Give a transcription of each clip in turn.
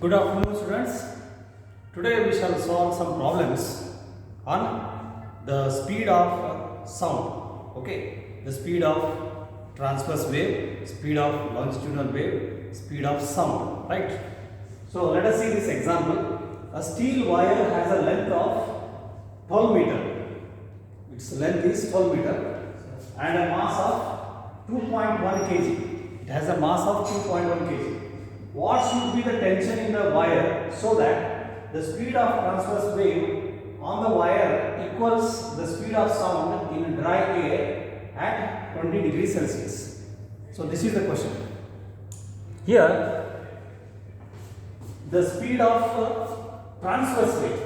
Good afternoon, students. Today we shall solve some problems on the speed of sound. Okay, the speed of transverse wave, speed of longitudinal wave, speed of sound. Right. So let us see this example. A steel wire has a length of 12 meter. Its length is 12 meter and a mass of 2.1 kg. It has a mass of 2.1 kg. What should be the tension in the wire so that the speed of transverse wave on the wire equals the speed of sound in dry air at 20 degrees Celsius? So this is the question. Here the speed of transverse wave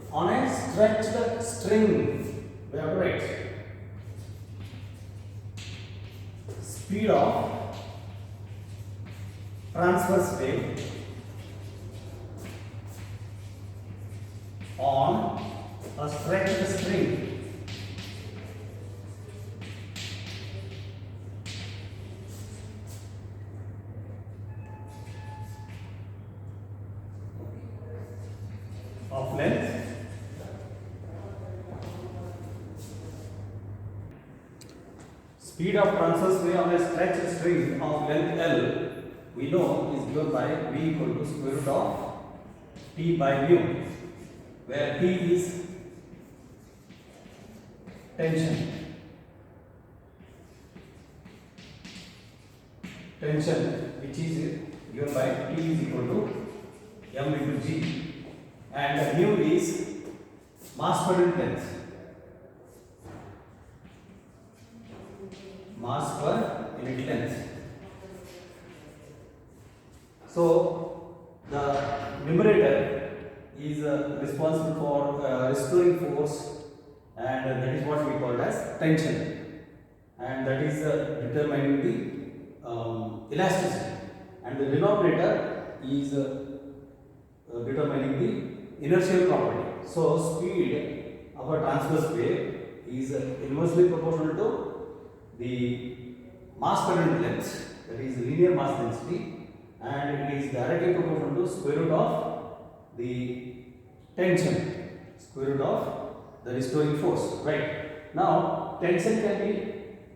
on a stretched string, we have to write speed of transverse wave on a stretched string of length speed of transverse wave on a stretched string of length L we know is given by V equal to square root of T by mu, where T is tension which is given by T is equal to M into G, and mu is mass per unit length. Mass per unit length. So the numerator is responsible for restoring force, and that is what we call as tension, and that is determining the elasticity, and the denominator is determining the inertial property. So speed of a transverse wave is inversely proportional to the mass per unit length, that is linear mass density, and it is directly proportional to square root of the tension, square root of the restoring force. Right. Now tension can be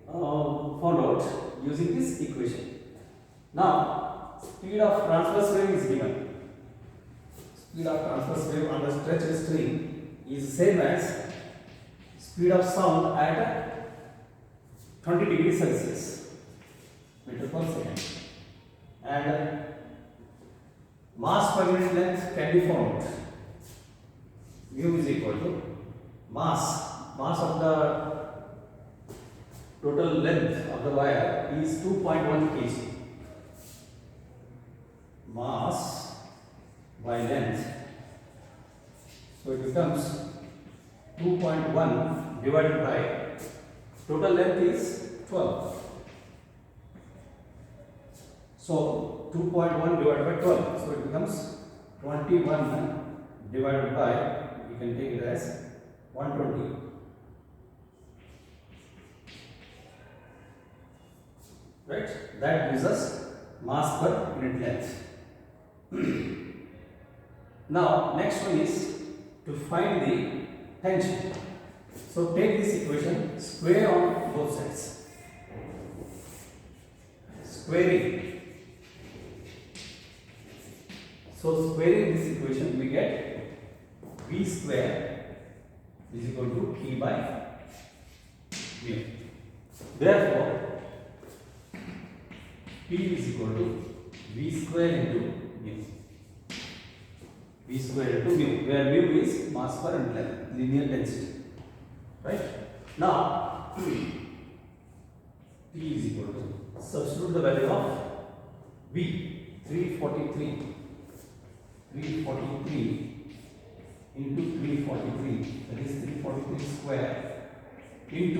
found out using this equation. Now speed of transverse wave is given. Speed of transverse wave on the stretched string is same as speed of sound at 20 degrees Celsius, meter per second, and mass per unit length can be found. Mu is equal to mass of the total length of the wire is 2.1 kg. Mass by length, so it becomes 2.1 divided by total length is 12. So 2.1 divided by 12, so it becomes 21 divided by, we can take it as 120. Right? That gives us mass per unit length. Now next one is to find the tension. So take this equation, square on both sides. Squaring. So squaring this equation we get V square is equal to T by mu. Therefore P is equal to V square into mu. V square into mu, where mu is mass per unit length, linear density. Right? Now P is equal to, substitute the value of V, 343 into 343, that is 343 square into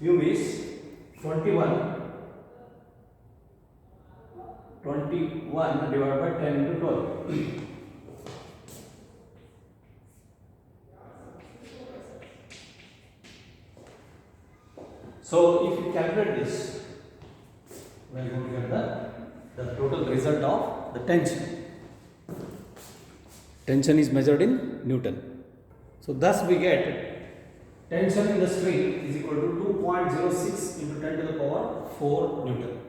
mu is 21 divided by 10 into 12. So if you calculate this, we are going to get the total result of the tension. Tension is measured in Newton. So thus we get tension in the string is equal to 2.06 into 10 to the power 4 Newton.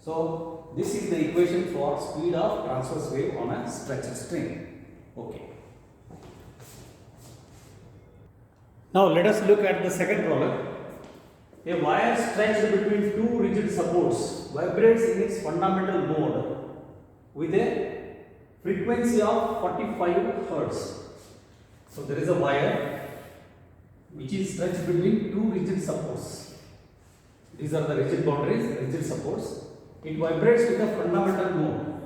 So this is the equation for speed of transverse wave on a stretched string. Okay. Now let us look at the second problem. A wire stretched between two rigid supports vibrates in its fundamental mode with a frequency of 45 Hz. So there is a wire which is stretched between two rigid supports. These are the rigid boundaries, rigid supports. It vibrates with a fundamental mode.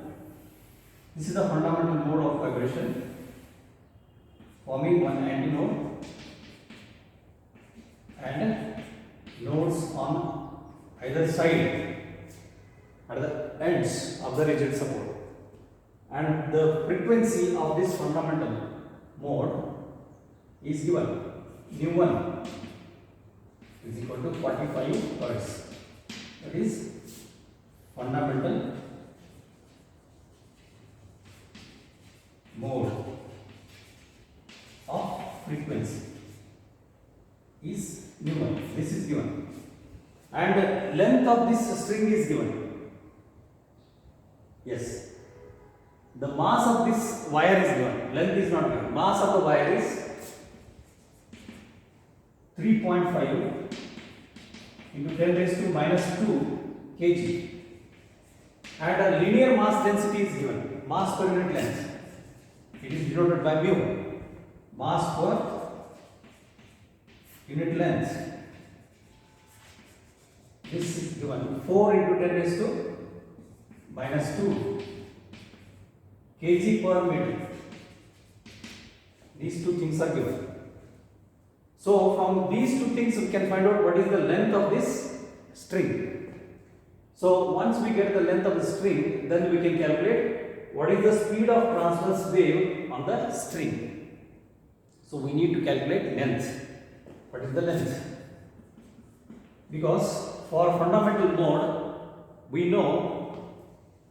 This is the fundamental mode of vibration, forming one antinode and nodes on either side at the ends of the rigid support. And the frequency of this fundamental mode is given nu1 is equal to 45 Hz. That is fundamental mode of frequency is nu1. This is given, and length of this string is given. Yes, the mass of this wire is given. Length is not given. Mass of the wire is 3.5 into 10 raised to minus 2 kg, and a linear mass density is given. Mass per unit length, it is denoted by mu. Mass per unit length, this is given 4 into 10 raised to minus 2 kg per meter. These two things are given. So from these two things we can find out what is the length of this string. So once we get the length of the string, then we can calculate what is the speed of transverse wave on the string. So we need to calculate length. What is the length? Because for fundamental mode, we know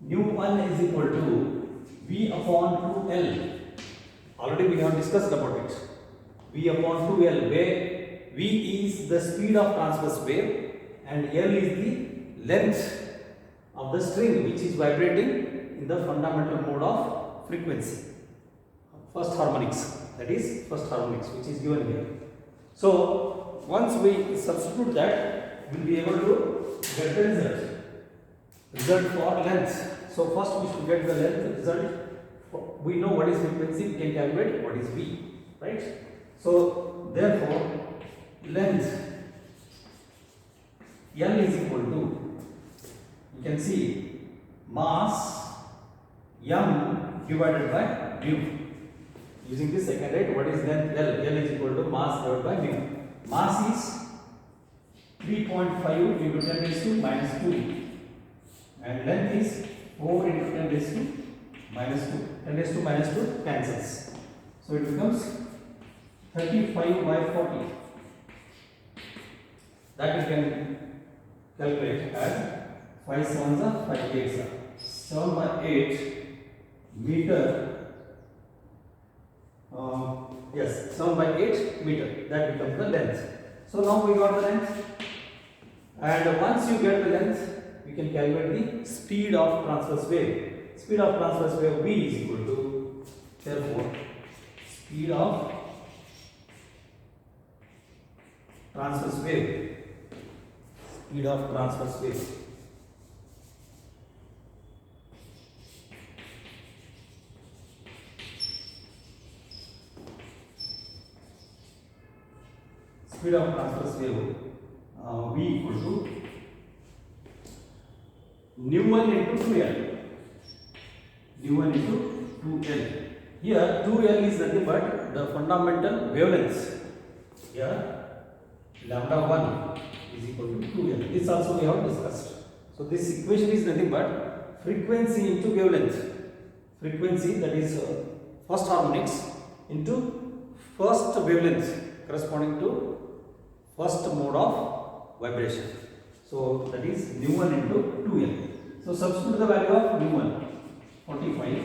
nu1 is equal to V upon 2L. Already we have discussed about it. V upon 2L, where V is the speed of transverse wave and L is the length of the string which is vibrating in the fundamental mode of frequency. First harmonics, that is first harmonics, which is given here. So once we substitute that, we will be able to get the result for length. So first we should get the length result. We know what is frequency, we can calculate what is V, right? So therefore length L is equal to, you can see, mass m divided by mu. Using this second rate, what is length L? L is equal to mass divided by mu. Mass is 3.5 into 10 raised to minus 2, and length is 4 into 10 raised to minus 2. 10 raised to minus 2 cancels. So it becomes 35 by 40. That we can calculate as 5 7s are 5 8s are 7 by 8 meter. Yes, 7 by 8 meter. That becomes the length. So now we got the length, and once you get the length, we can calculate the speed of transverse wave. Speed of transverse wave V is equal to, therefore, speed of transverse wave. Speed of transverse wave. Speed of transverse wave V equal to nu1 into 2L. nu1 into 2L. Here 2L is nothing but the fundamental wavelength. Here lambda 1 is equal to 2L. This also we have discussed. So this equation is nothing but frequency into wavelength. Frequency, that is first harmonics, into first wavelength corresponding to first mode of vibration. So So that is nu1 into 2L. So substitute the value of nu1, 45.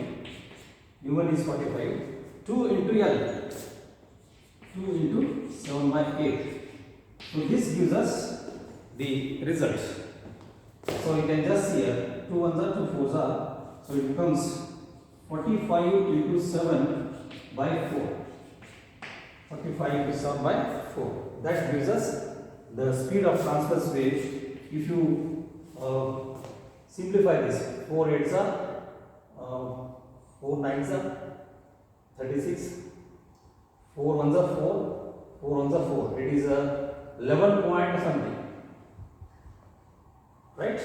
nu1 is 45. 2 into L, 2 into 7 by 8. So this gives us the result. So you can just see here 2 ones are 2 fours are. So it becomes 45 into 7 by 4. 45 into 7 by 4. That gives us the speed of transverse wave. If you simplify this, 4 8s are 4 9s are 36, 4 1s are 4, 4 1s are 4. It is 11 point something, right?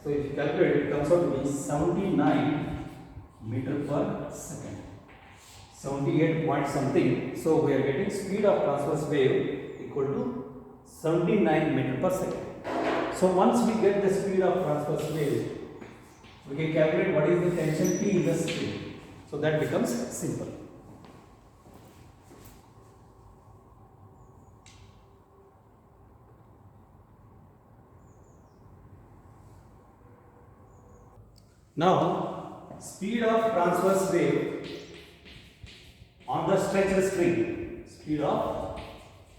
So if you calculate, it comes out to be 79 meter per second, 78 point something. So we are getting speed of transverse wave equal to 79 meter per second. So once we get the speed of transverse wave, we can calculate what is the tension T in the spring. So that becomes simple. Now, speed of transverse wave on the stretched string. Speed of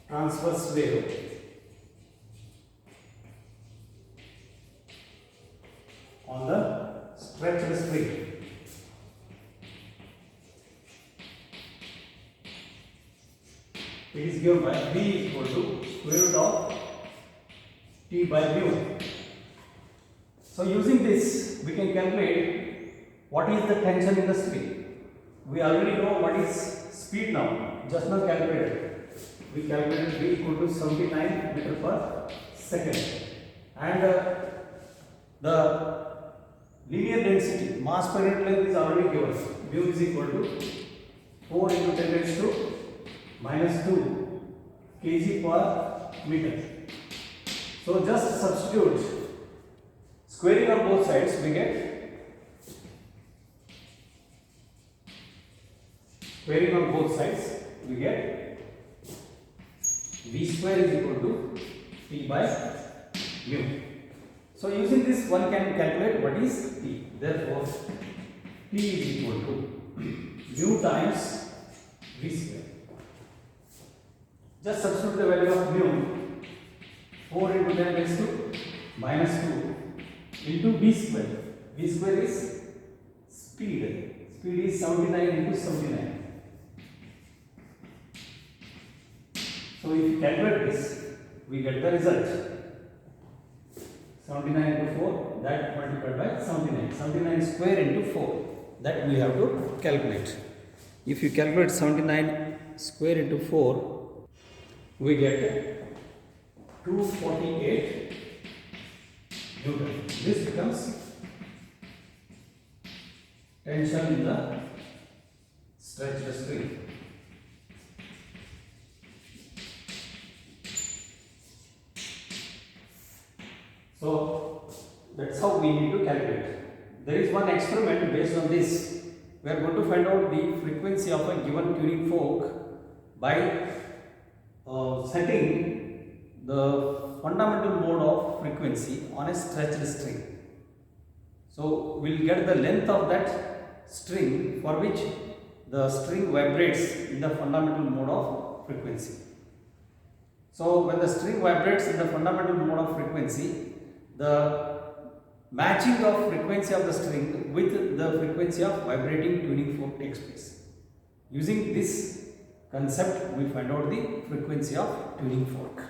transverse wave on the stretched string. It is given by V equal to square root of T by mu. So using this, we can calculate what is the tension in the string. We already know what is speed now, just now calculated. We calculated V equal to 79 meter per second. And the linear density, mass per unit length is already given. Mu is equal to 4 into 10 raised to minus 2 kg per meter. So just substitute. Squaring on both sides, we get squaring on both sides, we get V square is equal to T by mu. So using this, one can calculate what is T. Therefore, T is equal to mu times V square. Just substitute the value of mu, 4 into 10 raised to minus 2 into V square. V square is speed. Speed is 79 into 79. So if you calculate this, we get the result. 79 into 4, that multiplied by 79. 79 square into 4, that we have to calculate. If you calculate 79 square into 4, we get 248 Newton. This becomes tension in the stretched string. So that's how we need to calculate. There is one experiment based on this. We are going to find out the frequency of a given tuning fork by setting the fundamental mode of frequency on a stretched string. So we will get the length of that string for which the string vibrates in the fundamental mode of frequency. So when the string vibrates in the fundamental mode of frequency, the matching of frequency of the string with the frequency of vibrating tuning fork takes place. Using this concept, we find out the frequency of tuning fork.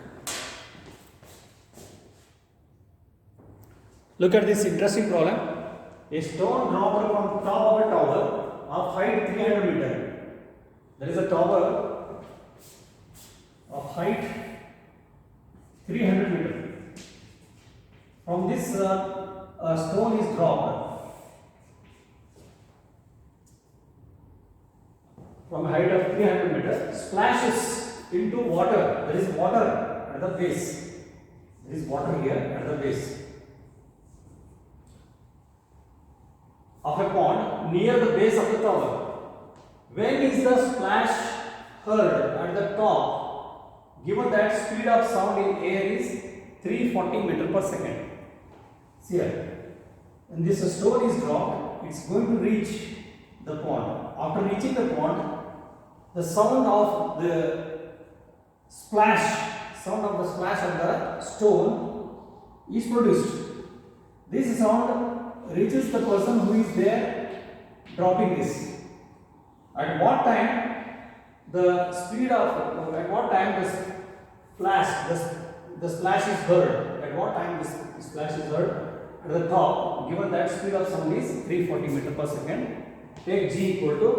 Look at this interesting problem. A stone dropped from top of a tower of height 300 meters. There is a tower of height 300 meters. From this a stone is dropped from a height of 300 meters, splashes into water. There is water at the base. There is water here at the base of a pond near the base of the tower. When is the splash heard at the top, given that speed of sound in air is 340 meter per second. See here, when this stone is dropped, it's going to reach the pond. After reaching the pond, the sound of the splash of the stone is produced. This sound reaches the person who is there dropping this. At what time the speed of, at what time the splash is heard, at what time this splash is heard, at the top, given that speed of sound is 340 meter per second, take g equal to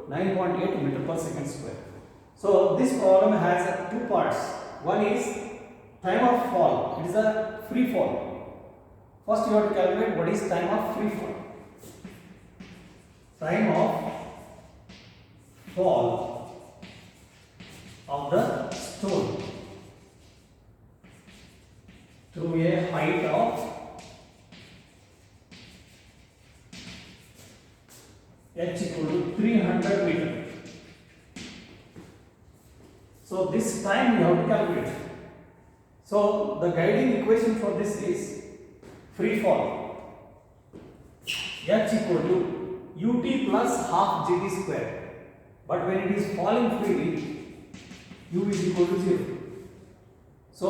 9.8 meter per second square. So this problem has two parts. One is time of fall. It is a free fall. First you have to calculate what is time of free fall. Time of fall of the stone to a height of h equal to 300 meter. So this time you have to calculate. So the guiding equation for this is free fall. H equal to ut plus half gt square. But when it is falling freely, u is equal to 0. So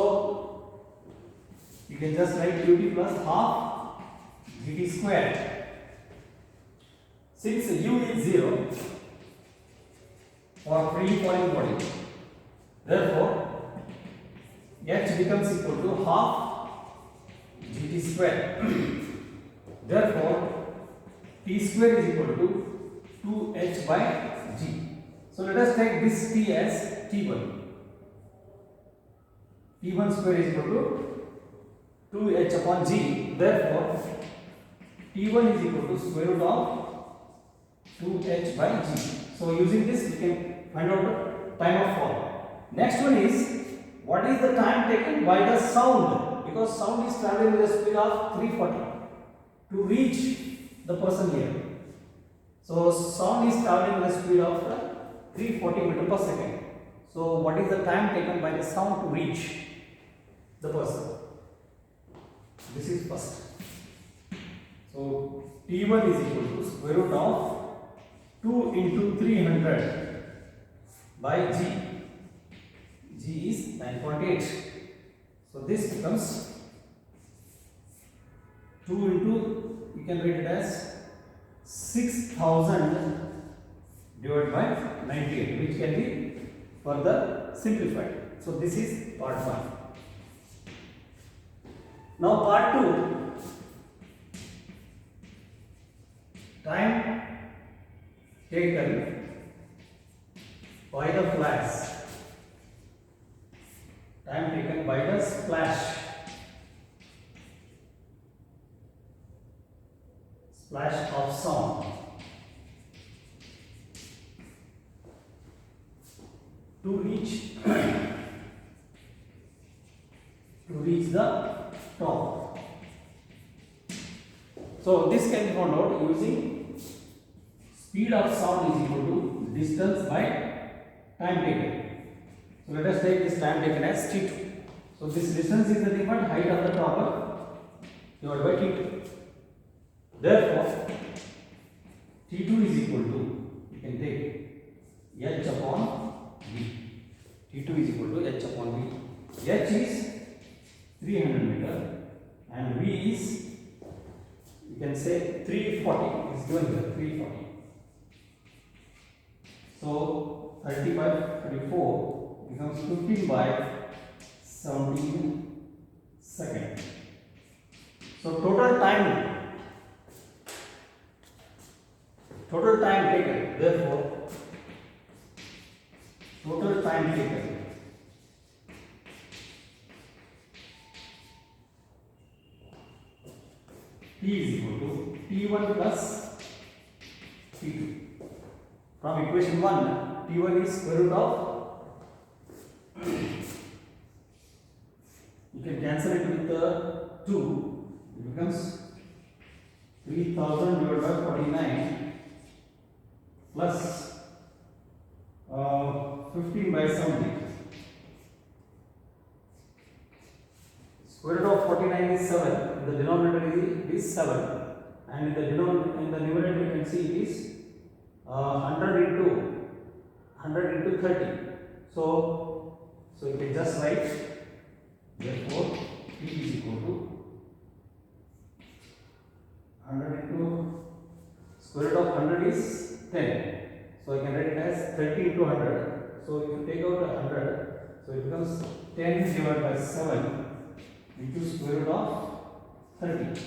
you can just write ut plus half gt square. Since u is 0 for free falling body, therefore h becomes equal to half gt square. Therefore t square is equal to 2h by g. So let us take this t as t1. t1 square is equal to 2h upon g. Therefore t1 is equal to square root of 2h by g. So using this we can find out the time of fall. Next one is what is the time taken by the sound, because sound is traveling with a speed of 340 to reach the person here. So sound is traveling with a speed of 340 meter per second. So what is the time taken by the sound to reach the person? This is first. So t1 is equal to square root of 2 into 300 by g. G is 9.8. So this becomes 2 into, you can read it as 6000 divided by 98, which can be further simplified. So this is part 1. Now part 2, time taken by the flash. Time taken by the splash of sound to reach the top. So this can be found out using speed of sound is equal to distance by time taken. So let us take this time taken as t2. So this distance is the different height of the topper divided by t2. Therefore, t2 is equal to, you can take h upon v. t2 is equal to h upon v. h is 300 meter and v is, you can say 340 is given here, 340. So 30 by 34 becomes 15 by 17 seconds. So total time taken, therefore total time taken t is equal to t1 plus t2. From equation 1, t1 is square root of, you can cancel it with the 2, it becomes 3000 divided by 49 plus 15 by 70. Square root is 7, in the denominator it is 7, and in the numerator you can see it is 100 into 30. So you can just write, therefore P is equal to 100 into square root of 100 is 10. So I can write it as 30 into 100. So if you take out 100, so it becomes 10 divided by 7 into square root of 30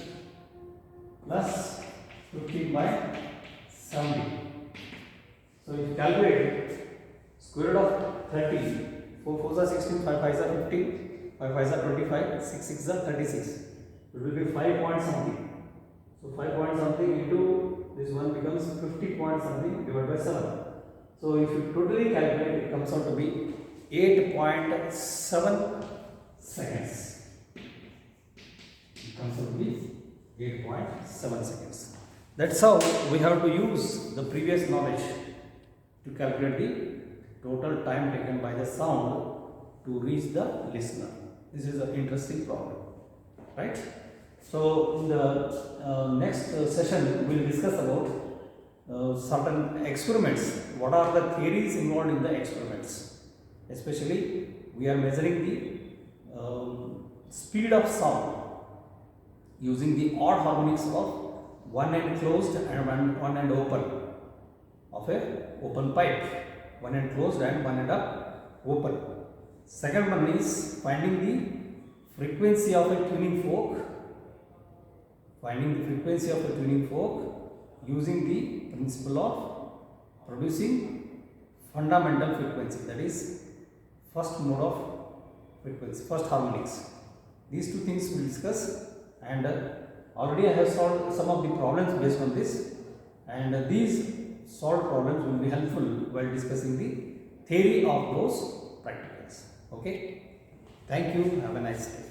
plus 15 by 70. So if you calculate square root of 30, 4 4s are 16, 5 5s are 15, 5 5s are 25, 6 6s are 36. It will be 5 point something. So 5 point something into this one becomes 50 point something divided by 7. So if you totally calculate, it comes out to be 8.7 seconds. It comes out to be 8.7 seconds. That's how we have to use the previous knowledge to calculate the total time taken by the sound to reach the listener. This is an interesting problem, right? So in the next session, we will discuss about certain experiments. What are the theories involved in the experiments? Especially, we are measuring the speed of sound using the odd harmonics of one end closed and one end open of a open pipe. One end closed and one end up open. Second one is finding the frequency of a tuning fork. Finding the frequency of a tuning fork using the principle of producing fundamental frequency, that is first mode of frequency, first harmonics. These two things we will discuss, and already I have solved some of the problems based on this, and these solved problems will be helpful while discussing the theory of those practicals. Okay, thank you, have a nice day.